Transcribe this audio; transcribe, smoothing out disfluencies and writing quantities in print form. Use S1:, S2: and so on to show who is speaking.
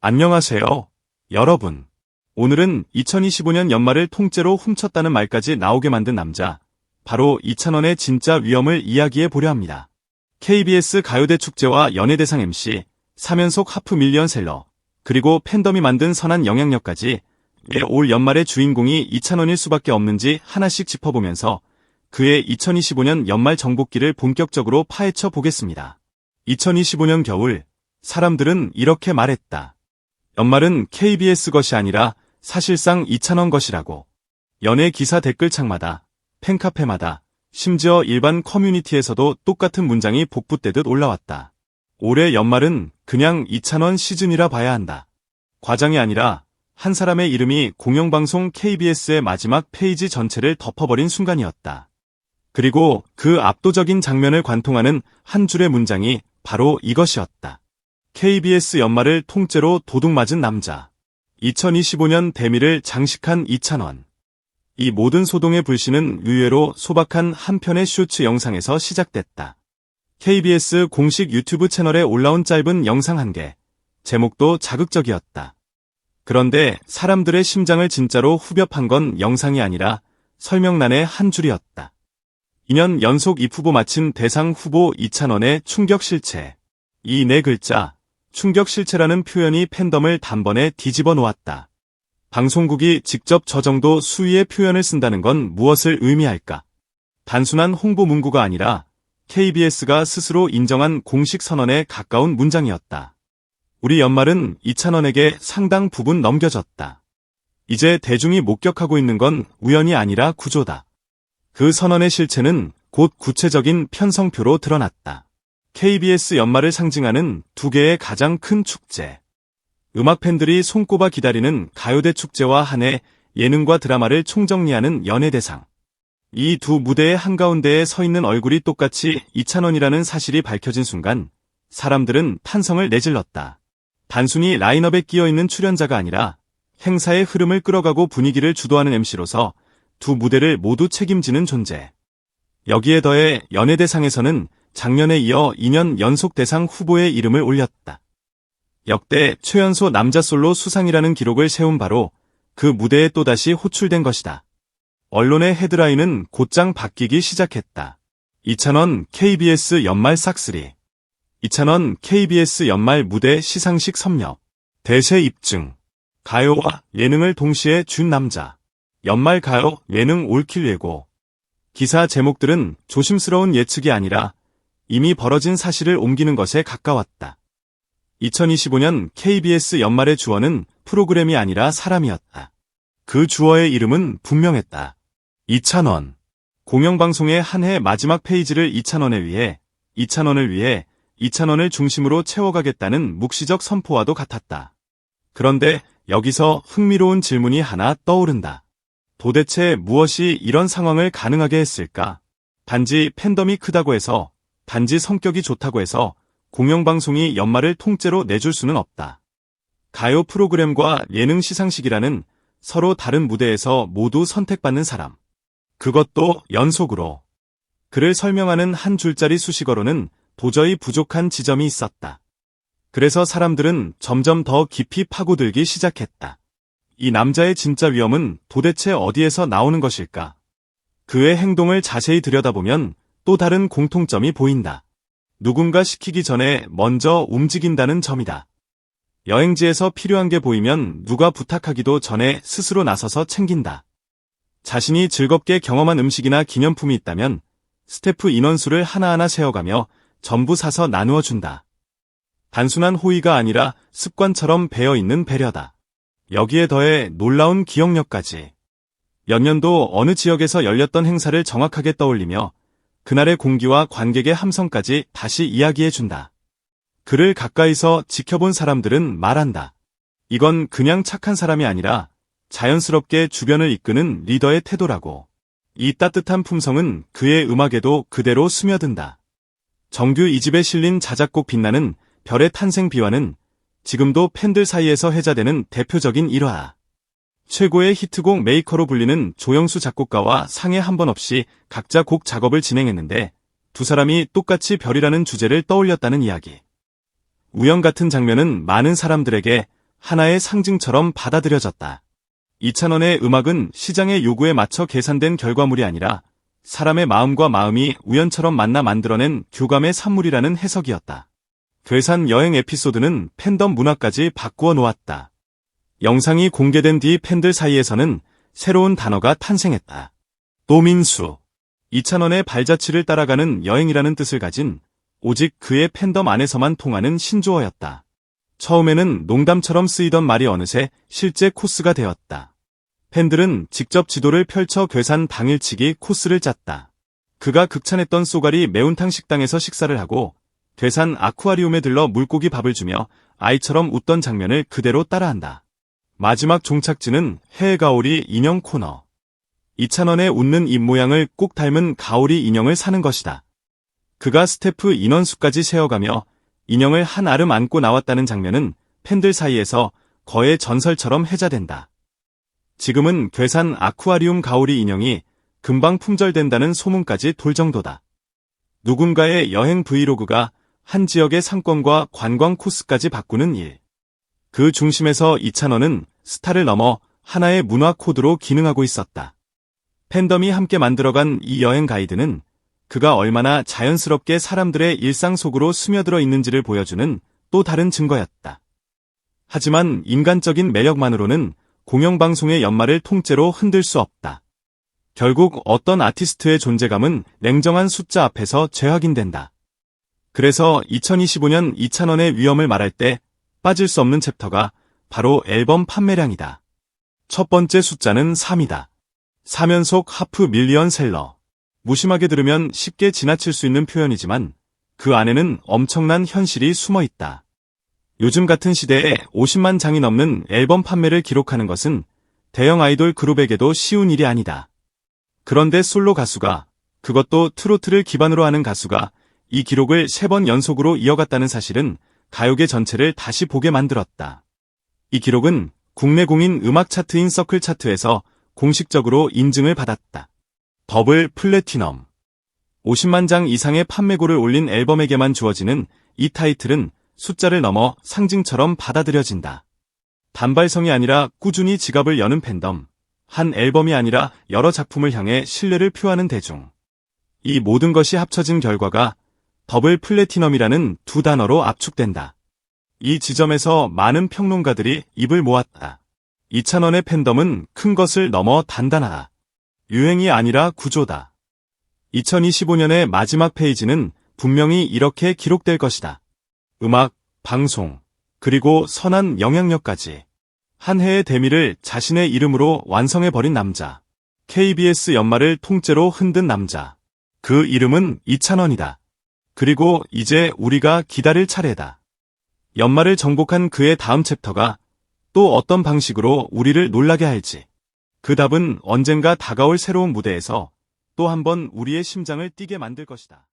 S1: 안녕하세요, 여러분. 오늘은 2025년 연말을 통째로 훔쳤다는 말까지 나오게 만든 남자, 바로 이찬원의 진짜 위엄을 이야기해 보려 합니다. KBS 가요대 축제와 연예대상 MC, 3연속 하프 밀리언셀러, 그리고 팬덤이 만든 선한 영향력까지 왜 올 연말의 주인공이 이찬원일 수밖에 없는지 하나씩 짚어보면서 그의 2025년 연말 정복기를 본격적으로 파헤쳐 보겠습니다. 2025년 겨울, 사람들은 이렇게 말했다. 연말은 KBS 것이 아니라 사실상 이찬원 것이라고. 연예 기사 댓글창마다, 팬카페마다, 심지어 일반 커뮤니티에서도 똑같은 문장이 복붙되듯 올라왔다. 올해 연말은 그냥 이찬원 시즌이라 봐야 한다. 과장이 아니라 한 사람의 이름이 공영방송 KBS의 마지막 페이지 전체를 덮어버린 순간이었다. 그리고 그 압도적인 장면을 관통하는 한 줄의 문장이 바로 이것이었다. KBS 연말을 통째로 도둑맞은 남자. 2025년 대미를 장식한 이찬원. 이 모든 소동의 불씨는 의외로 소박한 한 편의 쇼츠 영상에서 시작됐다. KBS 공식 유튜브 채널에 올라온 짧은 영상 한 개. 제목도 자극적이었다. 그런데 사람들의 심장을 진짜로 후벼판 건 영상이 아니라 설명란의 한 줄이었다. 2년 연속 입후보 마친 대상 후보 이찬원의 충격 실체. 이 네 글자, 충격 실체라는 표현이 팬덤을 단번에 뒤집어 놓았다. 방송국이 직접 저 정도 수위의 표현을 쓴다는 건 무엇을 의미할까? 단순한 홍보 문구가 아니라 KBS가 스스로 인정한 공식 선언에 가까운 문장이었다. 우리 연말은 이찬원에게 상당 부분 넘겨졌다. 이제 대중이 목격하고 있는 건 우연이 아니라 구조다. 그 선언의 실체는 곧 구체적인 편성표로 드러났다. KBS 연말을 상징하는 두 개의 가장 큰 축제. 음악 팬들이 손꼽아 기다리는 가요대 축제와 한 해 예능과 드라마를 총정리하는 연예대상. 이 두 무대의 한가운데에 서 있는 얼굴이 똑같이 이찬원이라는 사실이 밝혀진 순간 사람들은 탄성을 내질렀다. 단순히 라인업에 끼어있는 출연자가 아니라 행사의 흐름을 끌어가고 분위기를 주도하는 MC로서 두 무대를 모두 책임지는 존재. 여기에 더해 연예대상에서는 작년에 이어 2년 연속 대상 후보에 이름을 올렸다. 역대 최연소 남자 솔로 수상이라는 기록을 세운 바로 그 무대에 또다시 호출된 것이다. 언론의 헤드라인은 곧장 바뀌기 시작했다. 이찬원 KBS 연말 싹쓸이. 이찬원 KBS 연말 무대 시상식 섭렵. 대세 입증. 가요와 예능을 동시에 준 남자. 연말 가요 예능 올킬 예고. 기사 제목들은 조심스러운 예측이 아니라 이미 벌어진 사실을 옮기는 것에 가까웠다. 2025년 KBS 연말의 주어는 프로그램이 아니라 사람이었다. 그 주어의 이름은 분명했다. 이찬원. 공영방송의 한 해 마지막 페이지를 이찬원을 위해, 이찬원을 중심으로 채워가겠다는 묵시적 선포와도 같았다. 그런데 여기서 흥미로운 질문이 하나 떠오른다. 도대체 무엇이 이런 상황을 가능하게 했을까? 단지 팬덤이 크다고 해서, 단지 성격이 좋다고 해서 공영방송이 연말을 통째로 내줄 수는 없다. 가요 프로그램과 예능 시상식이라는 서로 다른 무대에서 모두 선택받는 사람. 그것도 연속으로. 그를 설명하는 한 줄짜리 수식어로는 도저히 부족한 지점이 있었다. 그래서 사람들은 점점 더 깊이 파고들기 시작했다. 이 남자의 진짜 위엄은 도대체 어디에서 나오는 것일까? 그의 행동을 자세히 들여다보면 또 다른 공통점이 보인다. 누군가 시키기 전에 먼저 움직인다는 점이다. 여행지에서 필요한 게 보이면 누가 부탁하기도 전에 스스로 나서서 챙긴다. 자신이 즐겁게 경험한 음식이나 기념품이 있다면 스태프 인원수를 하나하나 세어가며 전부 사서 나누어 준다. 단순한 호의가 아니라 습관처럼 배어있는 배려다. 여기에 더해 놀라운 기억력까지. 연년도 어느 지역에서 열렸던 행사를 정확하게 떠올리며 그날의 공기와 관객의 함성까지 다시 이야기해준다. 그를 가까이서 지켜본 사람들은 말한다. 이건 그냥 착한 사람이 아니라 자연스럽게 주변을 이끄는 리더의 태도라고. 이 따뜻한 품성은 그의 음악에도 그대로 스며든다. 정규 2집에 실린 자작곡 빛나는 별의 탄생 비화는 지금도 팬들 사이에서 회자되는 대표적인 일화. 최고의 히트곡 메이커로 불리는 조영수 작곡가와 상해 한 번 없이 각자 곡 작업을 진행했는데 두 사람이 똑같이 별이라는 주제를 떠올렸다는 이야기. 우연 같은 장면은 많은 사람들에게 하나의 상징처럼 받아들여졌다. 이찬원의 음악은 시장의 요구에 맞춰 계산된 결과물이 아니라 사람의 마음과 마음이 우연처럼 만나 만들어낸 교감의 산물이라는 해석이었다. 괴산 여행 에피소드는 팬덤 문화까지 바꾸어 놓았다. 영상이 공개된 뒤 팬들 사이에서는 새로운 단어가 탄생했다. 노민수. 이찬원의 발자취를 따라가는 여행이라는 뜻을 가진 오직 그의 팬덤 안에서만 통하는 신조어였다. 처음에는 농담처럼 쓰이던 말이 어느새 실제 코스가 되었다. 팬들은 직접 지도를 펼쳐 괴산 당일치기 코스를 짰다. 그가 극찬했던 쏘가리 매운탕 식당에서 식사를 하고 괴산 아쿠아리움에 들러 물고기 밥을 주며 아이처럼 웃던 장면을 그대로 따라한다. 마지막 종착지는 해가오리 인형 코너. 이찬원의 웃는 입모양을 꼭 닮은 가오리 인형을 사는 것이다. 그가 스태프 인원수까지 세어가며 인형을 한 아름 안고 나왔다는 장면은 팬들 사이에서 거의 전설처럼 회자된다. 지금은 괴산 아쿠아리움 가오리 인형이 금방 품절된다는 소문까지 돌 정도다. 누군가의 여행 브이로그가 한 지역의 상권과 관광 코스까지 바꾸는 일. 그 중심에서 이찬원은 스타를 넘어 하나의 문화 코드로 기능하고 있었다. 팬덤이 함께 만들어간 이 여행 가이드는 그가 얼마나 자연스럽게 사람들의 일상 속으로 스며들어 있는지를 보여주는 또 다른 증거였다. 하지만 인간적인 매력만으로는 공영방송의 연말을 통째로 흔들 수 없다. 결국 어떤 아티스트의 존재감은 냉정한 숫자 앞에서 재확인된다. 그래서 2025년 이찬원의 위엄을 말할 때 빠질 수 없는 챕터가 바로 앨범 판매량이다. 첫 번째 숫자는 3이다. 3연속 하프 밀리언 셀러. 무심하게 들으면 쉽게 지나칠 수 있는 표현이지만 그 안에는 엄청난 현실이 숨어 있다. 요즘 같은 시대에 50만 장이 넘는 앨범 판매를 기록하는 것은 대형 아이돌 그룹에게도 쉬운 일이 아니다. 그런데 솔로 가수가, 그것도 트로트를 기반으로 하는 가수가 이 기록을 3번 연속으로 이어갔다는 사실은 가요계 전체를 다시 보게 만들었다. 이 기록은 국내 공인 음악 차트인 서클 차트에서 공식적으로 인증을 받았다. 더블 플래티넘. 50만 장 이상의 판매고를 올린 앨범에게만 주어지는 이 타이틀은 숫자를 넘어 상징처럼 받아들여진다. 단발성이 아니라 꾸준히 지갑을 여는 팬덤. 한 앨범이 아니라 여러 작품을 향해 신뢰를 표하는 대중. 이 모든 것이 합쳐진 결과가 더블 플래티넘이라는 두 단어로 압축된다. 이 지점에서 많은 평론가들이 입을 모았다. 이찬원의 팬덤은 큰 것을 넘어 단단하다. 유행이 아니라 구조다. 2025년의 마지막 페이지는 분명히 이렇게 기록될 것이다. 음악, 방송, 그리고 선한 영향력까지. 한 해의 대미를 자신의 이름으로 완성해버린 남자. KBS 연말을 통째로 흔든 남자. 그 이름은 이찬원이다. 그리고 이제 우리가 기다릴 차례다. 연말을 정복한 그의 다음 챕터가 또 어떤 방식으로 우리를 놀라게 할지. 그 답은 언젠가 다가올 새로운 무대에서 또 한 번 우리의 심장을 뛰게 만들 것이다.